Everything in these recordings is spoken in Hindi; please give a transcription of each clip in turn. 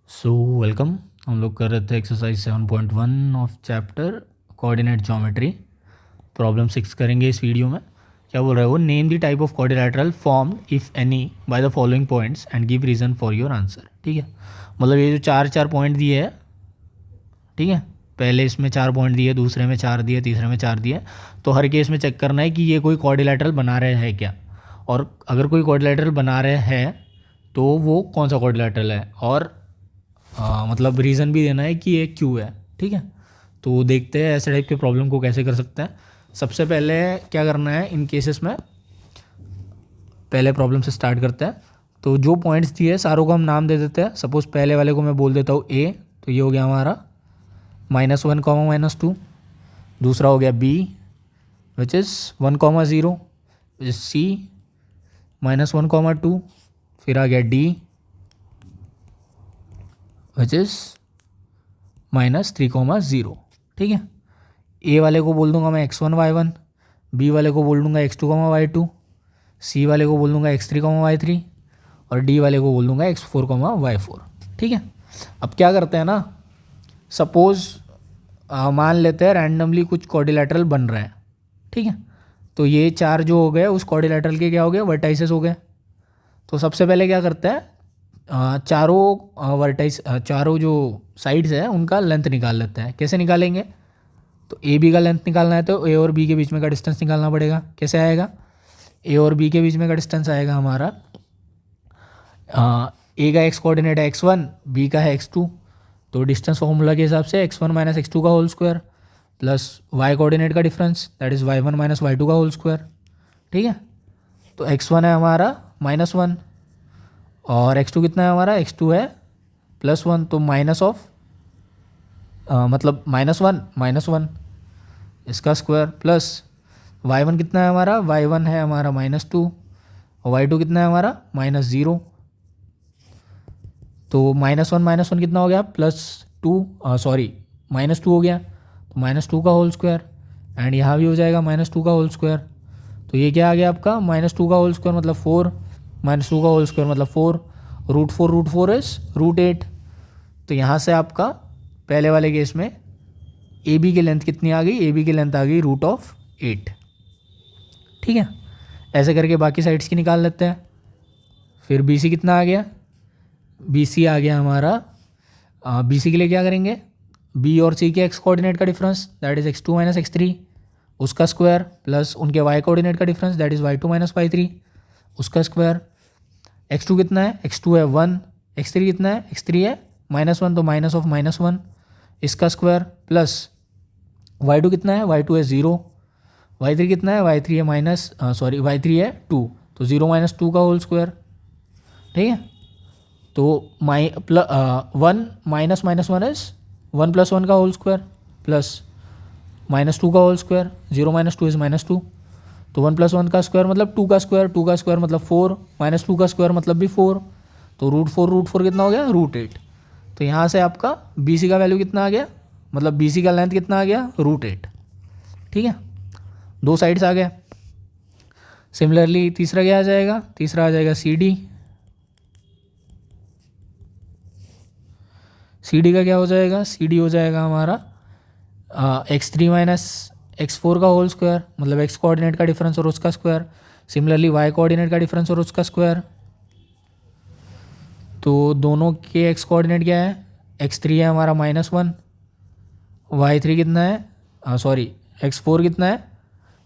So welcome. हम लोग कर रहे थे exercise 7.1 of chapter coordinate geometry. Problem 6 करेंगे इस वीडियो में। क्या बोल रहा है वो, name the type of quadrilateral formed if any by the following points and give reason for your answer. ठीक है, मतलब ये जो चार चार पॉइंट दिए है, ठीक है, पहले इसमें 4 पॉइंट दिए, दूसरे में 4 दिए, तीसरे में 4 दिए, तो हर केस में चेक करना है कि ये कोई क्वाड्रिलेटरल बना रहे हैं क्या, और अगर कोई क्वाड्रिलेटरल बना रहे हैं तो वो कौन सा क्वाड्रिलेटरल है, और मतलब रीज़न भी देना है कि ये क्यों है। ठीक है, तो देखते हैं ऐसे टाइप के प्रॉब्लम को कैसे कर सकते हैं। सबसे पहले क्या करना है इन केसेस में, पहले प्रॉब्लम से स्टार्ट करते हैं। तो जो पॉइंट्स दिए सारों को हम नाम दे देते हैं। सपोज पहले वाले को मैं बोल देता हूँ ए, तो ये हो गया हमारा -1, -2। दूसरा हो गया B which is 1, 0, which is C -1, 2। फिर आ गया डी विच इज़ -3, 0। ठीक है, ए वाले को बोल दूंगा मैं x1, y1, बी वाले को बोल दूंगा x2, y2, सी वाले को बोल दूंगा x3, y3, और डी वाले को बोल दूंगा x4, y4। ठीक है, अब क्या करते हैं ना, सपोज मान लेते हैं रैंडमली कुछ क्वाड्रिलेटरल बन रहे हैं। ठीक है, तो ये चार जो हो गए उस क्वाड्रिलेटरल के क्या हो गए, वर्टाइसेस हो गए। तो सबसे पहले क्या करते हैं, चारों वर्टाइस, चारों जो साइड्स है उनका लेंथ निकाल लेते हैं। कैसे निकालेंगे, तो ए बी का लेंथ निकालना है तो ए और बी के बीच में का डिस्टेंस निकालना पड़ेगा। कैसे आएगा, ए और बी के बीच में का डिस्टेंस आएगा हमारा, ए का एक्स कोऑर्डिनेट है x1, बी का है x2, तो डिस्टेंस फॉर्मूला के हिसाब से x1 - x2 का whole square plus y coordinate का difference that is y1 - y2 का होल स्क्वायर। ठीक है, तो x1 है हमारा -1 और x2 कितना है हमारा, x2 है +1, तो माइनस ऑफ मतलब -1 इसका स्क्वायर प्लस y1 कितना है हमारा, y1 है हमारा -2 और y2 कितना है हमारा -0। तो -1 कितना हो गया, +2, सॉरी -2 हो गया, तो -2 का होल स्क्वायर, एंड यहाँ भी हो जाएगा -2 का होल स्क्वायर। तो ये क्या आ गया आपका, -2 का होल स्क्वायर मतलब 4, -2 का होल स्क्वायर मतलब 4, √4 इज √8। तो यहाँ से आपका पहले वाले केस में ए बी की लेंथ कितनी आ गई, ए बी की लेंथ आ गई √8। ठीक है, ऐसे करके बाकी साइड्स की निकाल लेते हैं। फिर बी सी कितना आ गया, बी सी आ गया हमारा, बी सी के लिए क्या करेंगे, बी और सी के एक्स कोऑर्डिनेट का difference that is x2 - x3 उसका स्क्वायर प्लस उनके y कोऑर्डिनेट का difference that is y2 - y3 उसका स्क्वायर। x2 कितना है, x2 है 1, x3 कितना है, x3 है -1, तो माइनस ऑफ -1 इसका स्क्वायर प्लस y2 कितना है, y2 है 0, y3 कितना है, y3 है y3 है 2, तो 0 - 2 का होल स्क्वायर। ठीक है, तो 1 -1 इज 1 + 1 का होल स्क्वायर प्लस -2 का होल स्क्वायर, 0 - 2 इज -2, तो 1 + 1 का स्क्वायर मतलब 2 का स्क्वायर, 2 का स्क्वायर मतलब 4, -2 का स्क्वायर मतलब भी 4, तो √4 कितना हो गया, √8। तो यहाँ से आपका बी सी का वैल्यू कितना आ गया, मतलब बी सी का लेंथ कितना आ गया, √8। ठीक है, दो साइड्स आ गए। सिमिलरली तीसरा क्या आ जाएगा, तीसरा आ जाएगा सी डी। सी डी का क्या हो जाएगा, सी डी हो जाएगा हमारा x3 - x4 का होल स्क्वायर, मतलब x कोऑर्डिनेट का डिफरेंस और उसका स्क्वायर, सिमिलरली y कोऑर्डिनेट का डिफरेंस और उसका स्क्वायर। तो दोनों के x कोऑर्डिनेट क्या है, x3 है हमारा -1, y3 कितना है, सॉरी x4 कितना है,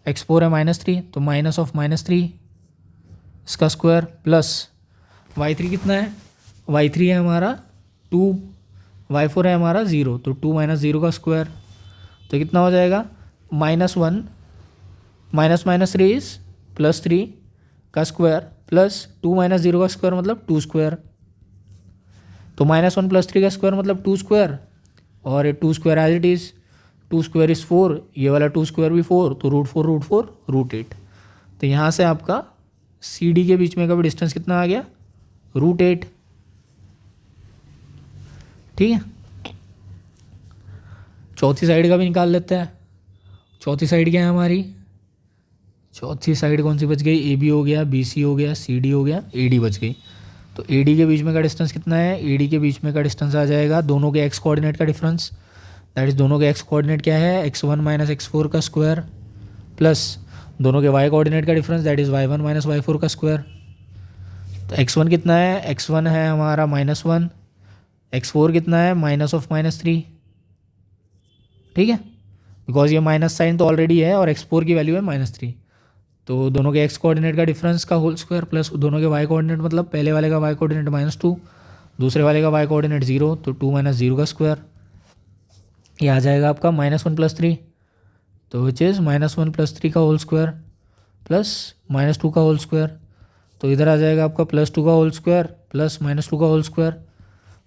x4 है -3, तो माइनस ऑफ -3 इसका स्क्वायर प्लस y3 कितना है, y3 है हमारा 2, y4 है हमारा 0, तो 2 - 0 का स्क्वायर, तो कितना हो जाएगा, -1 -3 इज +3 का स्क्वायर प्लस 2 - 0 का स्क्वायर मतलब 2 स्क्वायर, तो -1 + 3 का स्क्वायर मतलब 2 स्क्वायर, और ये 2 square as it is, 2 square is 4, ये वाला 2 स्क्वायर भी 4, तो √4 √8। तो यहाँ से आपका सी डी के बीच में का भी डिस्टेंस कितना आ गया, √8। ठीक है, चौथी साइड का भी निकाल लेते हैं। चौथी साइड क्या है हमारी, चौथी साइड कौन सी बच गई, ए बी हो गया, बी सी हो गया, सी डी हो गया, ए डी बच गई। तो ए डी के बीच में का डिस्टेंस कितना है, ए डी के बीच में का डिस्टेंस आ जाएगा दोनों के एक्स कोऑर्डिनेट का डिफरेंस, दैट इज़ दोनों के एक्स कोऑर्डिनेट क्या है x1 माइनस x4 का स्क्वायर, प्लस दोनों के वाई कोऑर्डिनेट का difference that is y1 minus y4 का स्क्वायर। तो x1 कितना है, x1 है हमारा -1, x4 कितना है -3, ठीक है, बिकॉज ये माइनस साइन तो ऑलरेडी है और x4 की वैल्यू है -3। तो दोनों के x कोऑर्डिनेट का डिफरेंस का होल स्क्वायर प्लस दोनों के y कोऑर्डिनेट, मतलब पहले वाले का y कोऑर्डिनेट -2, दूसरे वाले का y कोऑर्डिनेट 0, तो 2 - 0 का स्क्वायर, ये आ जाएगा आपका -1 + 3, तो विच इज़ -1 + 3 का होल स्क्वायर प्लस -2 का होल स्क्वायर। तो इधर आ जाएगा आपका +2 का होल स्क्वायर प्लस -2 का होल स्क्वायर,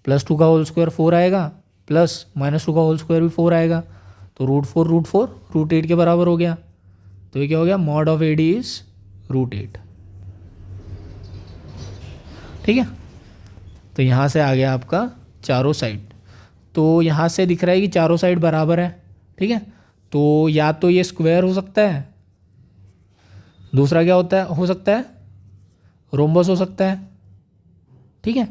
+2 का होल स्क्वायर 4 आएगा, प्लस -2 का होल स्क्वायर भी 4 आएगा, तो √4 √8 के बराबर हो गया। तो ये क्या हो गया, मॉड ऑफ AD इज √8, ठीक है। तो यहाँ से आ गया आपका चारों साइड, तो यहाँ से दिख रहा है कि चारों साइड बराबर है, ठीक है। तो या तो ये स्क्वायर हो सकता है, दूसरा क्या हो सकता है रोम्बस हो सकता है, ठीक है।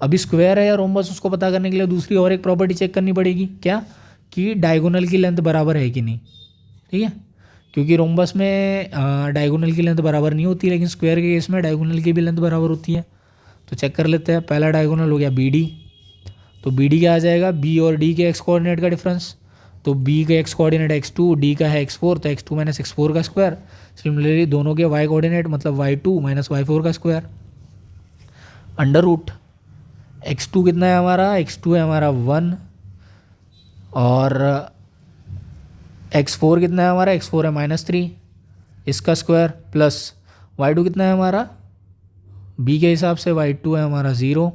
अभी स्क्वायर है या रोम्बस उसको पता करने के लिए दूसरी और एक प्रॉपर्टी चेक करनी पड़ेगी, क्या, कि डायगोनल की लेंथ बराबर है कि नहीं, ठीक है। क्योंकि रोम्बस में डायगोनल की लेंथ बराबर नहीं होती, लेकिन स्क्वायर के केस में डायगोनल की भी लेंथ बराबर होती है। तो चेक कर लेते हैं, पहला डायगोनल हो गया BD, तो BD क्या आ जाएगा, B और D के एक्स कोऑर्डिनेट का डिफरेंस, तो B का एक्स कोऑर्डिनेट x2, D का है x4, तो x2 - x4 का स्क्वायर। सिमिलरली दोनों के y कोऑर्डिनेट मतलब y2 - y4 का स्क्वायर, अंडर रूट x2 कितना है हमारा, x2 है हमारा 1, और x4 कितना है हमारा, x4 है -3, इसका स्क्वायर, प्लस y2 कितना है हमारा, B के हिसाब से y2 है हमारा 0,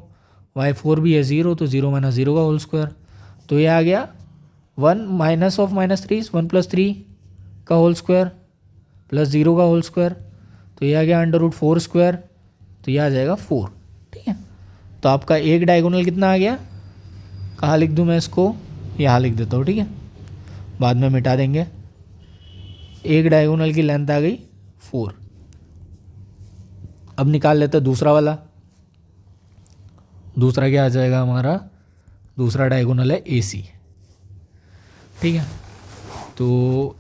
y4 भी है 0, तो 0 - 0 का होल स्क्वायर। तो ये आ गया 1 माइनस ऑफ -3 1 + 3 का होल स्क्वायर प्लस 0 का होल स्क्वायर, तो ये आ गया √4 स्क्वायर, तो ये आ जाएगा 4, ठीक है। तो आपका एक डायगोनल कितना आ गया, कहाँ लिख दूँ मैं इसको, यहाँ लिख देता हूँ, ठीक है, बाद में मिटा देंगे। एक डायगोनल की लेंथ आ गई 4। अब निकाल लेते हैं दूसरा वाला, दूसरा क्या आ जाएगा हमारा, दूसरा डायगोनल है AC, ठीक है। तो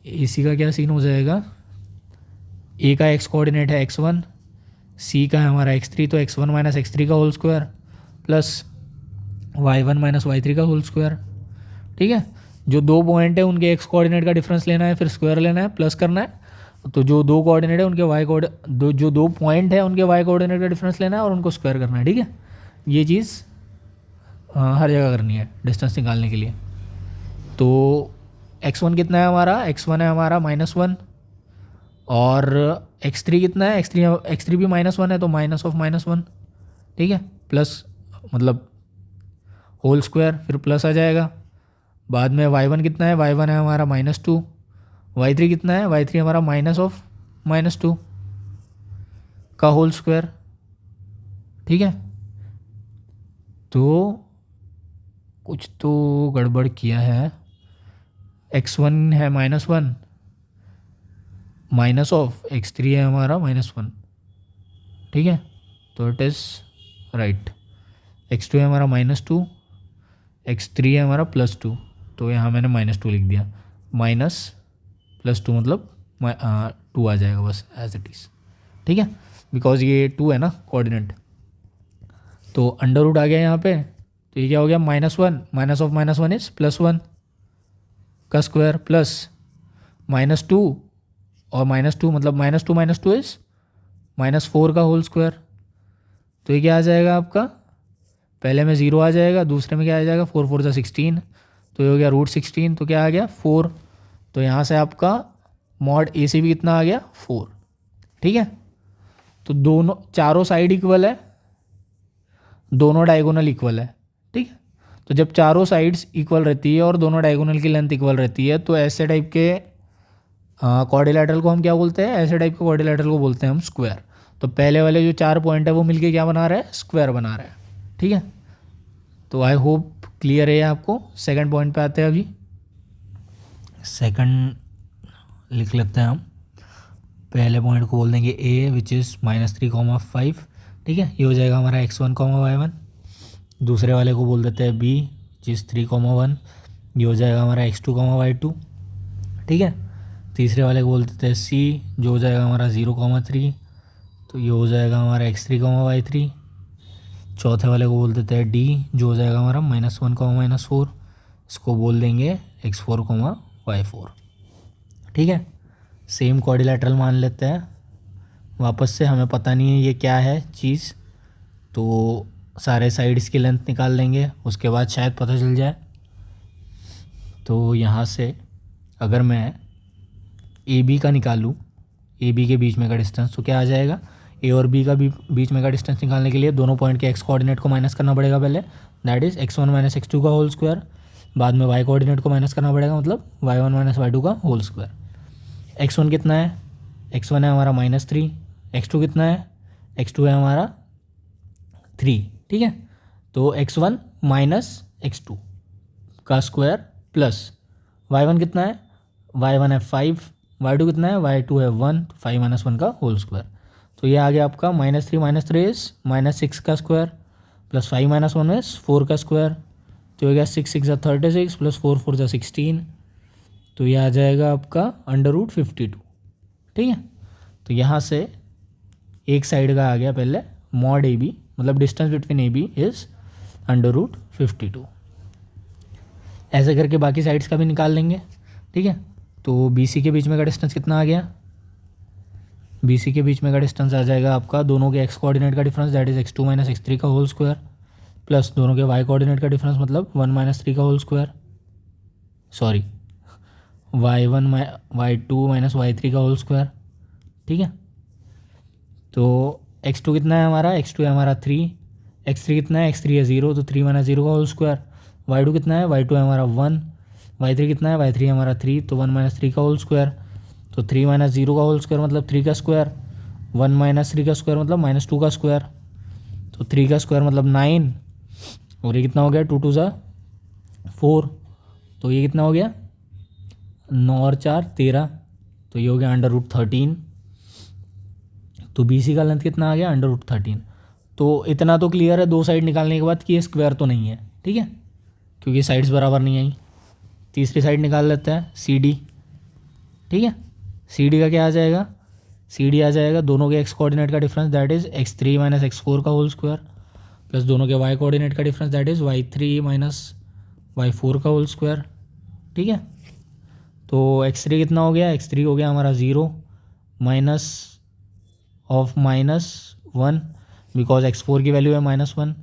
AC का क्या सीन हो जाएगा, A का एक्स कोऑर्डिनेट है x1, C का है हमारा x3, तो x1 - x3 का whole square plus y1 - y3 का होल स्क्वायर, ठीक है। जो दो पॉइंट है उनके एक्स कोऑर्डिनेट का डिफरेंस लेना है, फिर स्क्वायर लेना है, प्लस करना है। तो जो दो कोऑर्डिनेट है उनके जो दो पॉइंट है उनके y कोऑर्डिनेट का डिफरेंस लेना है और उनको स्क्वायर करना है, ठीक है। ये चीज़ हर जगह करनी है डिस्टेंस निकालने के लिए। तो x1 कितना है हमारा, x1 है हमारा -1, और x3 कितना है, x3 भी -1 है, तो माइनस ऑफ -1, ठीक है, प्लस मतलब होल स्क्वायर, फिर प्लस आ जाएगा। बाद में y1 कितना है, y1 है हमारा -2, y3 कितना है, y3 हमारा माइनस ऑफ -2 का होल स्क्वायर, ठीक है। तो कुछ तो गड़बड़ किया है, x1 है -1 माइनस ऑफ x3 है हमारा -1, ठीक है, तो इट इज़ राइट। x2 है हमारा -2, x3 है हमारा +2, तो यहाँ मैंने -2 लिख दिया, माइनस +2 मतलब 2 आ जाएगा बस एज इट इज़, ठीक है, बिकॉज ये 2 है ना कोऑर्डिनेट। तो अंडर रूट आ गया यहाँ पे, तो ये क्या हो गया, -1 माइनस ऑफ -1 इज +1 का स्क्वायर प्लस -2 और -2 मतलब -2 इज -4 का होल स्क्वायर। तो ये क्या आ जाएगा आपका, पहले में 0 आ जाएगा, दूसरे में क्या आ जाएगा 4 4 16, तो ये हो गया √16, तो क्या आ गया 4। तो यहाँ से आपका मॉड AC भी कितना आ गया 4, ठीक है। तो दोनों चारों साइड इक्वल है, दोनों डायगोनल इक्वल है, ठीक है। तो जब चारों साइड्स इक्वल रहती है और दोनों डायगोनल की लेंथ इक्वल रहती है, तो ऐसे टाइप के क्वाड्रिलेटरल को हम क्या बोलते हैं, ऐसे टाइप के क्वाड्रिलेटरल को बोलते हैं हम स्क्वायर। तो पहले वाले जो 4 पॉइंट है वो मिलके क्या बना रहा है, स्क्वायर बना रहा है, ठीक है। तो आई होप क्लियर है आपको। सेकंड पॉइंट पे आते हैं, अभी सेकंड लिख लेते हैं हम। पहले पॉइंट को बोल देंगे A, विच इज़ -3, 5, ठीक है, ये हो जाएगा हमारा x1 y1। दूसरे वाले को बोल देते हैं b, जिस 3 1। ये हो जाएगा हमारा x2 y2। ठीक है, तीसरे वाले को बोल देते हैं c, जो हो जाएगा हमारा 0 3। तो ये हो जाएगा हमारा x3 y3। चौथे वाले को बोल देते हैं d, जो हो जाएगा हमारा -1 -4। इसको बोल देंगे x4 y4। ठीक है, सेम क्वाड्रिलेटरल मान लेते हैं। वापस से हमें पता नहीं है ये क्या है चीज़, तो सारे साइड्स की लेंथ निकाल लेंगे, उसके बाद शायद पता चल जाए। तो यहाँ से अगर मैं ए बी का निकालूँ, ए बी के बीच में का डिस्टेंस, तो क्या आ जाएगा, ए और बी का बीच में का डिस्टेंस निकालने के लिए दोनों पॉइंट के एक्स कोऑर्डिनेट को माइनस करना पड़ेगा पहले, दैट इज़ x1 - x2 का होल स्क्वायर। बाद में वाई कोऑर्डिनेट को माइनस करना पड़ेगा, मतलब y1 - y2 का होल स्क्वायर। x1 कितना है, x1 है हमारा -3। x2 कितना है, x2 है हमारा 3। ठीक है, तो x1 - x2 का स्क्वायर प्लस y1 कितना है, y1 है 5, y2 कितना है, y2 है 1, 5 - 1 का होल स्क्वायर। तो ये आ गया आपका -3 - 3 इज -6 का स्क्वायर प्लस 5 - 1 इज 4 का स्क्वायर। तो हो गया 6 6 36 प्लस 4 4 16। तो ये आ जाएगा आपका √52। ठीक है, तो यहाँ से एक साइड का आ गया पहले मॉड ए बी, मतलब distance between A B is √52। ऐसे करके बाकी साइड्स का भी निकाल लेंगे। ठीक है, तो बी सी के बीच में का डिस्टेंस कितना आ गया, बी सी के बीच में का डिस्टेंस आ जाएगा आपका दोनों के एक्स कोऑर्डिनेट का difference, that is x2 - x3 का होल स्क्वायर, प्लस दोनों के वाई कोऑर्डिनेट का डिफरेंस, मतलब 1 - 3 का whole square, sorry y1 y2 - y3 का होल स्क्वायर। ठीक है, तो x2 कितना है हमारा, x2 है हमारा 3, x3 कितना है, x3 है 0, तो 3 - 0 का होल स्क्वायर। y2 कितना है, y2 है हमारा 1, y3 कितना है, y3 है हमारा 3, तो 1 - 3 का होल स्क्वायर। तो 3 - 0 का होल स्क्वायर मतलब 3 का स्क्वायर, 1 - 3 का स्क्वायर मतलब -2 का स्क्वायर। तो 3 का स्क्वायर मतलब 9, और ये कितना हो गया, 2 2 ज़ा 4, तो ये कितना हो गया 9 और 4 13, तो ये हो गया √13। तो बी सी का लेंथ कितना आ गया, √13। तो इतना तो क्लियर है दो साइड निकालने के बाद कि ये स्क्वायर तो नहीं है। ठीक है, क्योंकि साइड्स बराबर नहीं आई। तीसरी साइड निकाल लेते हैं सी डी। ठीक है, सी डी का क्या आ जाएगा, सी डी आ जाएगा दोनों के एक्स कोऑर्डिनेट का difference, that is x3 - x4 का होल स्क्वायर, प्लस दोनों के वाई कोऑर्डिनेट का difference, that is y3 - y4 का होल स्क्वायर। ठीक है, तो x3 कितना हो गया, x3 हो गया हमारा 0 माइनस ऑफ -1, बिकॉज x4 की वैल्यू है -1,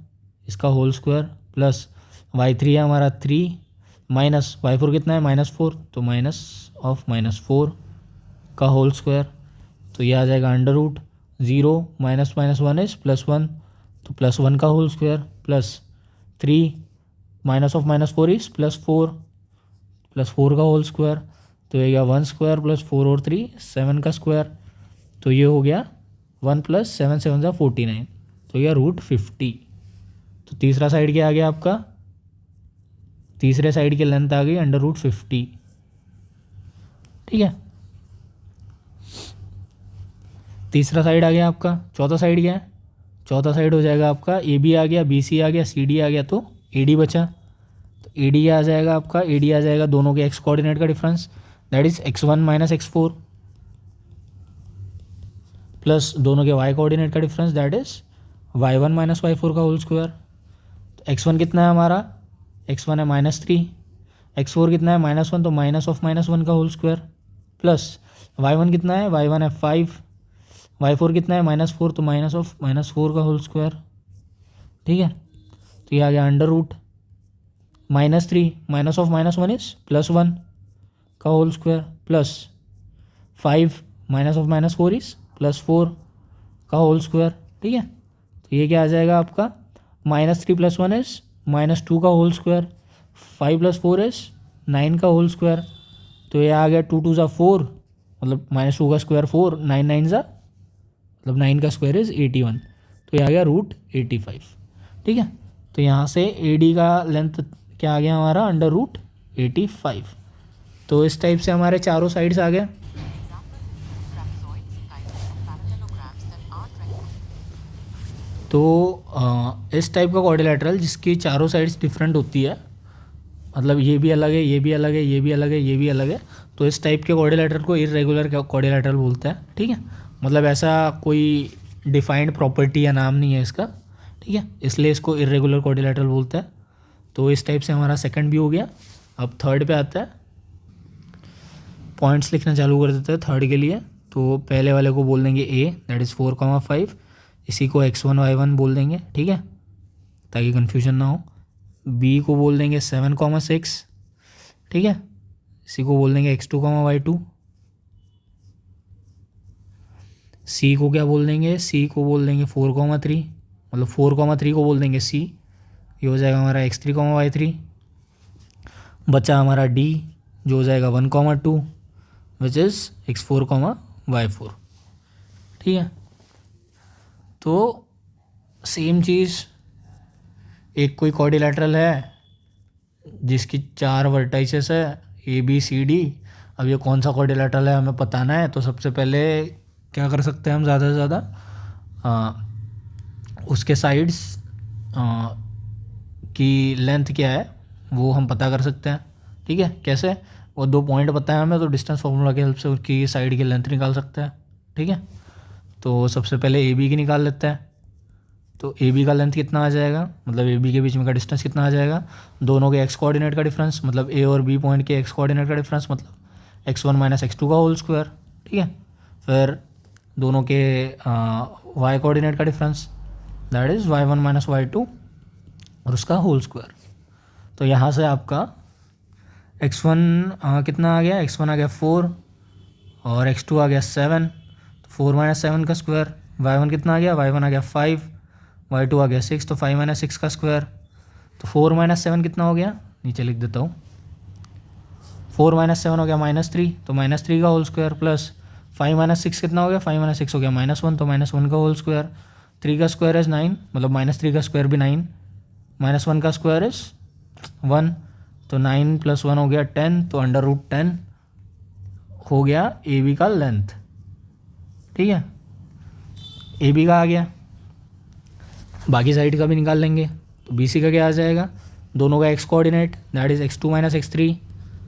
इसका होल स्क्वायर, प्लस y3 है हमारा 3 माइनस y4 कितना है -4, तो माइनस ऑफ -4 का होल स्क्वायर। तो ये आ जाएगा √0 माइनस -1 इज +1, तो +1 का whole square, plus 3 minus of -4 is +4 का होल स्क्वायर। तो ये गया 1 स्क्वायर प्लस 4 और 3 7 का स्क्वायर। तो ये हो गया 1 + 7 7 = 49, तो यह √50। तो तीसरा साइड क्या आ गया आपका, तीसरे साइड की लेंथ आ गई √50। ठीक है, तीसरा साइड आ गया आपका। चौथा साइड क्या है, चौथा साइड हो जाएगा आपका ए बी आ गया, बी सी आ गया, सी डी आ गया, तो ए डी बचा। तो ए डी आ जाएगा आपका, ए डी आ जाएगा दोनों के एक्स कोऑर्डिनेट का difference, that is x1 - x4, plus दोनों के वाई कोऑर्डिनेट का difference, that is y1 - y4 का होल स्क्वायर। तो x1 कितना है हमारा, x1 है -3, x4 कितना है -1, तो माइनस ऑफ -1 का होल स्क्वायर, प्लस y1 कितना है, y1 है 5, y4 कितना है -4, तो माइनस ऑफ -4 का होल स्क्वायर। ठीक है, तो ये आ गया √-3 माइनस ऑफ -1 इज +1 का whole square, plus 5 minus of -4 is +4 का होल स्क्वायर। ठीक है, तो ये क्या आ जाएगा आपका, -3 + 1 इज -2 का होल स्क्वायर, 5 + 4 इज 9 का होल स्क्वायर। तो ये आ गया 2 2 ज़ा 4, मतलब -2 का स्क्वायर 4, 9 9 ज़ा, मतलब 9 का स्क्वायर इज़ 81, तो ये आ गया √85। ठीक है, तो यहाँ से ए डी का लेंथ क्या आ गया हमारा, √85। तो इस टाइप से हमारे चारों साइड्स आ गए। तो इस टाइप का क्वाड्रिलेटरल जिसकी चारों साइड्स डिफरेंट होती है, मतलब ये भी अलग है, ये भी अलग है, ये भी अलग है, ये भी अलग है, तो इस टाइप के क्वाड्रिलेटरल को इर्रेगुलर क्वाड्रिलेटरल बोलते हैं। ठीक है, मतलब ऐसा कोई डिफाइंड प्रॉपर्टी या नाम नहीं है इसका। ठीक है, इसलिए इसको इर्रेगुलर क्वाड्रिलेटरल बोलते हैं। तो इस टाइप से हमारा सेकंड भी हो गया। अब थर्ड पे आता है, पॉइंट्स लिखना चालू कर देते हैं थर्ड के लिए। तो पहले वाले को बोल देंगे ए, दैट इज़ 4,5, इसी को x1 y1 बोल देंगे। ठीक है, ताकि कन्फ्यूजन ना हो। बी को बोल देंगे 7,6, ठीक है, इसी को बोल देंगे x2, y2। सी को क्या बोल देंगे, सी को बोल देंगे 4,3, मतलब 4,3 को बोल देंगे सी, ये हो जाएगा हमारा x3, y3। बचा हमारा डी जो हो जाएगा 1,2, विच इज़ x4, y4। ठीक है, तो सेम चीज़, एक कोई क्वाड्रिलेटरल है जिसकी 4 वर्टाइसेस है ए बी सी डी। अब ये कौन सा क्वाड्रिलेटरल है हमें बताना है, तो सबसे पहले क्या कर सकते हैं हम, ज़्यादा से ज़्यादा उसके साइड्स की लेंथ क्या है वो हम पता कर सकते हैं। ठीक है, कैसे, वो 2 पॉइंट पता है हमें, तो डिस्टेंस फार्मूला की हेल्प से उसकी साइड की लेंथ निकाल सकते हैं। ठीक है, तो सबसे पहले ए बी की निकाल लेते हैं। तो ए बी का लेंथ कितना आ जाएगा, मतलब ए बी के बीच में का डिस्टेंस कितना आ जाएगा, दोनों के एक्स कोऑर्डिनेट का डिफरेंस, मतलब ए और बी पॉइंट के एक्स कोऑर्डिनेट का डिफरेंस, मतलब x1 - x2 का होल स्क्वायर। ठीक है, फिर दोनों के वाई कोऑर्डिनेट का difference, that is y1 - y2 और उसका होल स्क्वायर। तो यहाँ से आपका x1 कितना आ गया, x1 आ गया 4 और x2 आ गया 7, तो 4 - 7 का स्क्वायर। y1 कितना आ गया, y1 आ गया 5, y2 आ गया 6, तो 5 - 6 का स्क्वायर। तो 4 - 7 कितना हो गया, नीचे लिख देता हूँ, 4 - 7 हो गया -3, तो -3 का होल स्क्वायर, प्लस 5 - 6 कितना हो गया, 5 - 6 हो गया -1, तो -1 का होल स्क्वायर। 3 का स्क्वायर इज़ 9, मतलब -3 का स्क्वायर भी 9, -1 का स्क्वायर इज़ 1, तो 9 + 1 हो गया 10, तो √10 हो गया ए बी का लेंथ। ठीक है, ए बी का आ गया, बाकी साइड का भी निकाल लेंगे। तो बी सी का क्या आ जाएगा, दोनों का x coordinate that is x2 - x3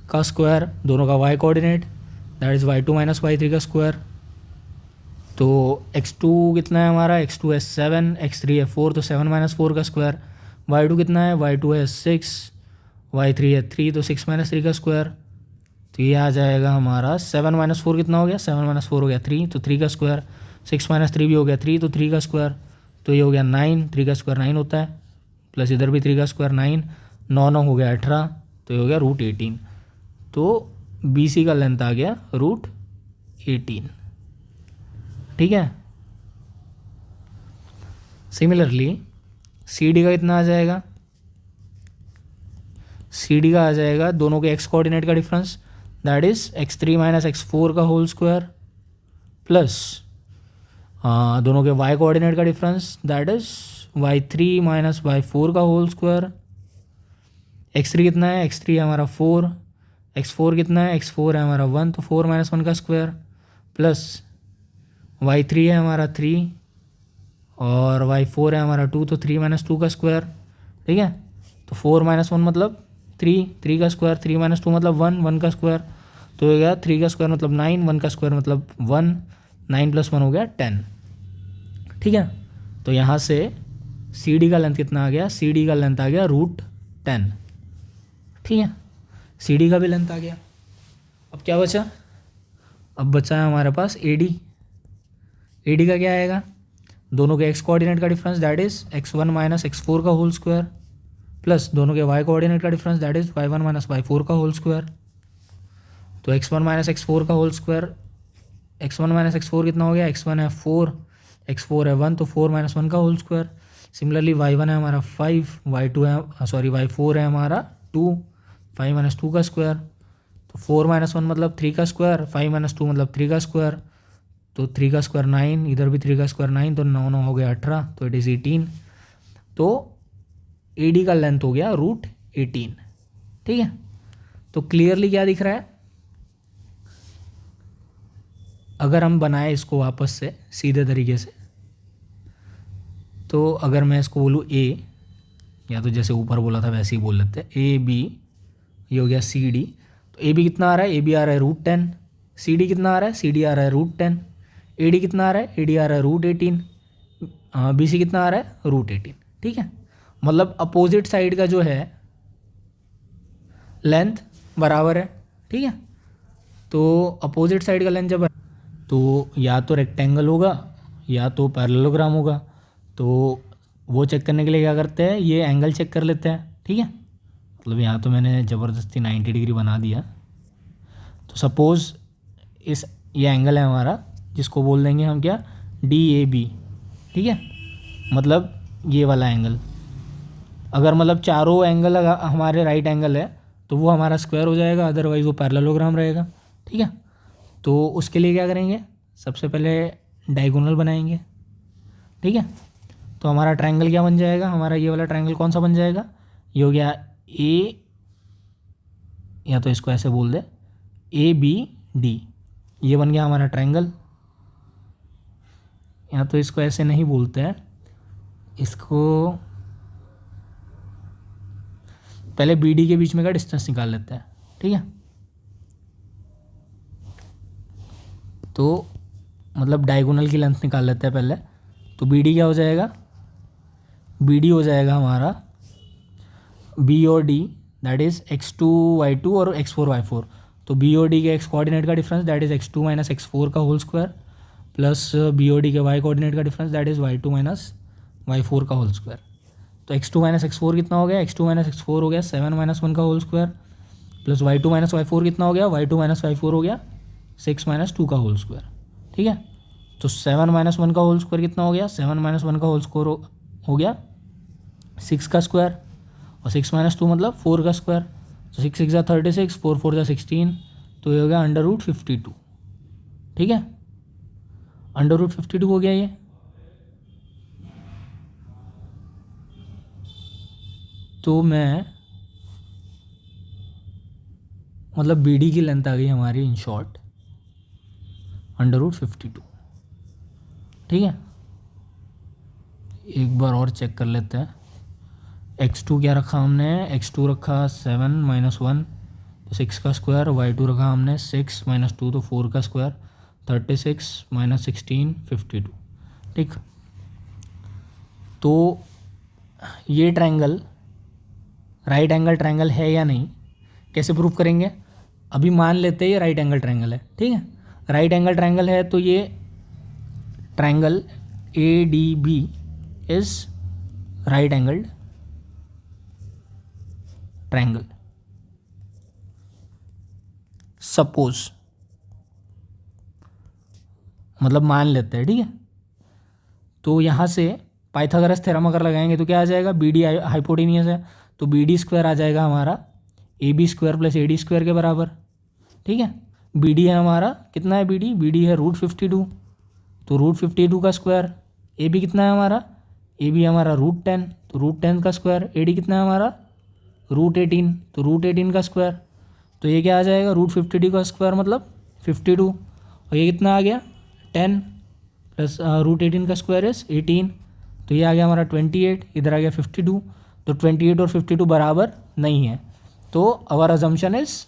का स्क्वायर, दोनों का Y coordinate that is y2 - y3 का स्क्वायर। तो x2 कितना है हमारा, x2 है 7, x3 है 4, तो 7 - 4 का स्क्वायर। y2 कितना है, y2 है 6, y3 है 3, तो 6 - 3 का स्क्वायर। तो ये आ जाएगा हमारा 7 - 4 कितना हो गया, 7 - 4 हो गया 3, तो 3 का स्क्वायर। 6 - 3 भी हो गया 3, तो 3 का स्क्वायर। तो ये हो गया 9, 3 का स्क्वायर 9 होता है, प्लस इधर भी 3 का स्क्वायर 9, 9 9 हो गया 18, तो ये हो गया √18। तो बी सी का लेंथ आ गया √18। ठीक है, सिमिलरली सी डी का कितना आ जाएगा, सी डी का आ जाएगा दोनों के एक्स कोऑर्डिनेट का difference that is x3 - x4 का होल स्क्वायर, प्लस दोनों के y कोऑर्डिनेट का difference that is y3 - y4 का होल स्क्वायर। x3 कितना है, x3 है हमारा 4, x4 कितना है, x4 है हमारा 1, तो 4 - 1 का स्क्वायर, प्लस y3 है हमारा 3 और y4 है हमारा 2, तो 3 - 2 का स्क्वायर। ठीक है, तो 4 - 1 मतलब 3, 3 का स्क्वायर, 3 - 2 मतलब 1, 1 का स्क्वायर। तो हो गया 3 का स्क्वायर मतलब 9, 1 का स्क्वायर मतलब 1, 9 + 1 हो गया 10। ठीक है, तो यहाँ से सी डी का लेंथ कितना आ गया, सी डी का लेंथ आ गया √10। ठीक है, सी डी का भी लेंथ आ गया। अब क्या बचा, अब बचा है हमारे पास ए डी। ए डी का क्या आएगा, दोनों के एक्स कोऑर्डिनेट का difference that is x1 - x4 का होल स्क्वायर, प्लस दोनों के वाई कोऑर्डिनेट का difference that is y1 - y4 का होल स्क्वायर। तो x1 - x4 का होल स्क्वायर, x1 - x4 कितना हो गया, x1 है 4, x4 है 1, तो 4 - 1 का होल स्क्वायर। सिमिलरली y1 है हमारा 5, y2 है सॉरी y4 है हमारा 2, 5 - 2 का स्क्वायर। तो 4 - 1 मतलब 3 का स्क्वायर, 5 - 2 मतलब 3 का स्क्वायर, तो 3 का स्क्वायर 9, इधर भी 3 का स्क्वायर 9, तो 9 9 हो गया 18, तो इट इज़ 18। तो ए डी का लेंथ हो गया √18। ठीक है, तो क्लियरली क्या दिख रहा है, अगर हम बनाए इसको वापस से सीधे तरीके से, तो अगर मैं इसको बोलूँ ए, या तो जैसे ऊपर बोला था वैसे ही बोल लेते हैं, ए बी, ये हो गया सी डी। तो ए बी कितना आ रहा है, ए बी आ रहा है √10, सी डी कितना आ रहा है, सी डी आ रहा है √10, ए डी कितना आ रहा है, ए डी आ रहा है √18, बी सी कितना आ रहा है, √18। ठीक है, मतलब अपोजिट साइड का जो है लेंथ बराबर है। ठीक है, तो अपोजिट साइड का लेंथ जब तो या तो रेक्टेंगल होगा या तो पैरेललोग्राम होगा। तो वो चेक करने के लिए क्या करते हैं, ये एंगल चेक कर लेते हैं। ठीक है, मतलब यहाँ तो मैंने ज़बरदस्ती 90 डिग्री बना दिया। तो सपोज़ ये एंगल है हमारा, जिसको बोल देंगे हम क्या, DAB। ठीक है, मतलब ये वाला एंगल, अगर मतलब चारों एंगल हमारे राइट एंगल है तो वो हमारा स्क्वायर हो जाएगा, अदरवाइज़ वो पैरेललोग्राम रहेगा। ठीक है, तो उसके लिए क्या करेंगे, सबसे पहले डायगोनल बनाएंगे। ठीक है, तो हमारा ट्रायंगल क्या बन जाएगा, हमारा ये वाला ट्रायंगल कौन सा बन जाएगा, ये हो गया ए, या तो इसको ऐसे बोल दे ABD, ये बन गया हमारा ट्रायंगल। या तो इसको ऐसे नहीं बोलते हैं, इसको पहले BD के बीच में का डिस्टेंस निकाल लेते हैं। ठीक है, तो मतलब डायगोनल की लेंथ निकाल लेते हैं पहले। तो BD क्या हो जाएगा, BD हो जाएगा हमारा B और D, that is x2 y2 और x4 y4। तो B और D के x कोऑर्डिनेट का difference that is x2 minus x4 का होल स्क्वायर, प्लस B और D के y कोऑर्डिनेट का difference that is y2 minus y4 का होल स्क्वायर। तो x2 माइनस x4 कितना हो गया, x2 माइनस x4 हो गया 7 माइनस 1 का whole square, plus y2 minus y4 कितना हो गया, y2 माइनस y4 हो गया 6 माइनस 2 का होल स्क्वायर। ठीक है, तो 7 माइनस 1 का होल स्क्वायर कितना हो गया, 7 माइनस 1 का होल स्क्वायर हो गया 6 का स्क्वायर, और 6 माइनस 2 मतलब 4 का स्क्वायर। तो 6 6 जा 36, 4 4 जा 16, तो ये हो गया √52। ठीक है, √52 हो गया ये। तो मैं मतलब BD की लेंथ आ गई हमारी इन शॉर्ट √52। ठीक है, एक बार और चेक कर लेते हैं। x2 क्या रखा हमने, x2 रखा 7 माइनस 1 तो 6 का स्क्वायर, y2 रखा हमने 6 माइनस 2 तो 4 का स्क्वायर, 36 माइनस 16 52। ठीक, तो ये ट्रायंगल राइट एंगल ट्रायंगल है या नहीं, कैसे प्रूव करेंगे। अभी मान लेते हैं ये राइट एंगल ट्रायंगल है। ठीक है, राइट एंगल ट्रायंगल है तो ये triangle ADB is right angled triangle. Suppose, मतलब मान लेते हैं। ठीक है, तो यहाँ से पाइथागोरस थ्योरम अगर लगाएंगे तो क्या आ जाएगा, BD हाइपोटेनियस है तो BD स्क्वायर आ जाएगा हमारा AB square plus AD square के बराबर। ठीक है, BD है हमारा, कितना है BD है √52, तो √52 का स्क्वायर। AB कितना है हमारा, AB हमारा √10, तो √10 का स्क्वायर। AD कितना है हमारा √18, तो √18 का स्क्वायर। तो ये क्या आ जाएगा, √52 का स्क्वायर मतलब 52, और ये कितना आ गया 10 प्लस √18 का स्क्वायर इज 18, तो ये आ गया हमारा 28, इधर आ गया 52। तो 28 और 52 बराबर नहीं है, तो आवर अजम्पशन इज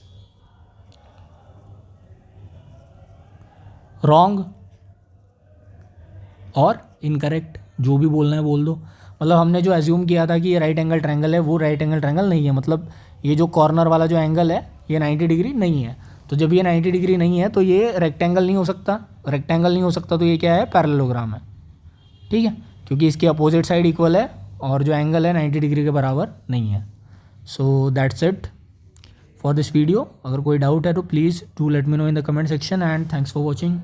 रॉन्ग और इनकरेक्ट, जो भी बोलना है बोल दो। मतलब हमने जो एज्यूम किया था कि ये राइट एंगल ट्रायंगल है, वो राइट एंगल ट्रायंगल नहीं है। मतलब ये जो कॉर्नर वाला जो एंगल है ये 90 डिग्री नहीं है। तो जब ये 90 डिग्री नहीं है तो ये रेक्टेंगल नहीं हो सकता, रेक्टेंगल नहीं हो सकता तो ये क्या है, पैरेललोग्राम है। ठीक है, क्योंकि इसकी अपोजिट साइड इक्वल है और जो एंगल है 90 डिग्री के बराबर नहीं है। So that's it for this video. अगर कोई डाउट है तो please do let me know in the comment section and thanks for watching.